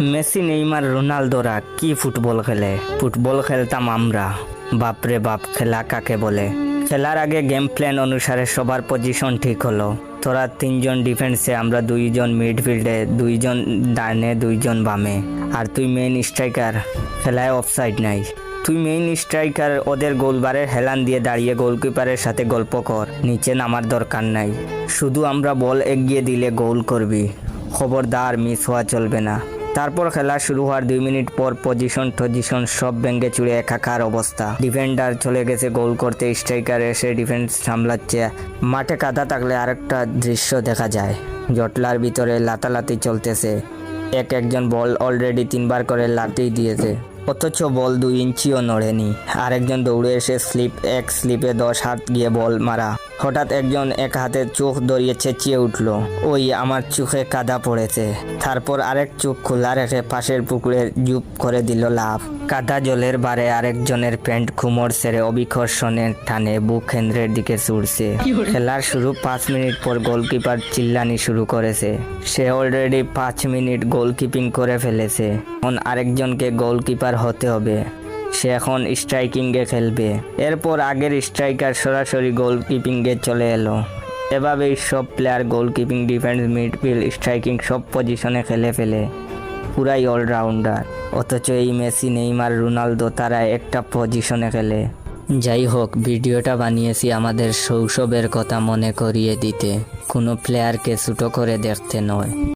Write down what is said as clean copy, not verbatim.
Messi, Neymar, রোনালদোরা কি football খেলে। Football খেলতাম আমরা। বাপরে বাপ, খেলা কাকে বলে। খেলার আগে গেম প্ল্যান অনুসারে সবার পজিশন ঠিক হলো। তোরা 3 জন ডিফেন্সে, আমরা 2 জন মিডফিল্ডে, 2 জন ডানে, 2 জন বামে, আর তুই মেইন স্ট্রাইকার। খেলায় অফসাইড নাই। তুই মেইন স্ট্রাইকার, ওদের গোলবারের হেলান দিয়ে দাঁড়িয়ে গোলকিপারের সাথে গল্প কর। নিচে নামার দরকার নাই। শুধু আমরা বল এগিয়ে দিলে গোল করবি। খবরদার মিস হওয়া চলবে না। তারপর খেলা শুরু হওয়ার 2 মিনিট পর পজিশন সব ভেঙে চুড়ে একাকার অবস্থা। ডিফেন্ডার চলে গেছে গোল করতে, স্ট্রাইকার এসে ডিফেন্স সামলাচ্ছে। মাঠে কাদা থাকলে আরেকটা দৃশ্য দেখা যায়। জটলার ভিতরে লাতালাতি চলতেছে। একজন বল অলরেডি 3 বার করে লাথি দিয়েছে, অথচ বল 2 ইঞ্চিও নড়েনি। আরেকজন দৌড়ে এসে স্লিপে 10 হাত গিয়ে বল মারা। হঠাৎ একজন এক হাতে চোখ ধরিয়ে চেঁচিয়ে উঠল, ওই আমার চোখে কাদা পড়েছে। তারপর আরেক চোখ খোলা রেখে পাশের পুকুরে জুপ করে দিল লাফ। কাদা জলের বারে আরেকজনের প্যান্ট খুমড় সেরে অবিকর্ষণের টানে বুক কেন্দ্রের দিকে ছুটছে। খেলার শুরু 5 মিনিট পর গোলকিপার চিল্লানি শুরু করেছে। সে অলরেডি 5 মিনিট গোলকিপিং করে ফেলেছে। এখন আরেকজনকে গোলকিপার হতে হবে। সে এখন স্ট্রাইকিংয়ে খেলবে। এরপর আগের স্ট্রাইকার সরাসরি গোলকিপিংয়ে চলে এলো। এভাবেই সব প্লেয়ার গোলকিপিং, ডিফেন্স, মিডফিল্ড, স্ট্রাইকিং সব পজিশনে খেলে ফেলে। পুরাই অলরাউন্ডার। অথচ এই মেসি, নেইমার, রোনালদো তারা একটা পজিশনে খেলে। যাই হোক, ভিডিওটা বানিয়েছি আমাদের শৈশবের কথা মনে করিয়ে দিতে, কোনো প্লেয়ারকে ছোট করে দেখতে নয়।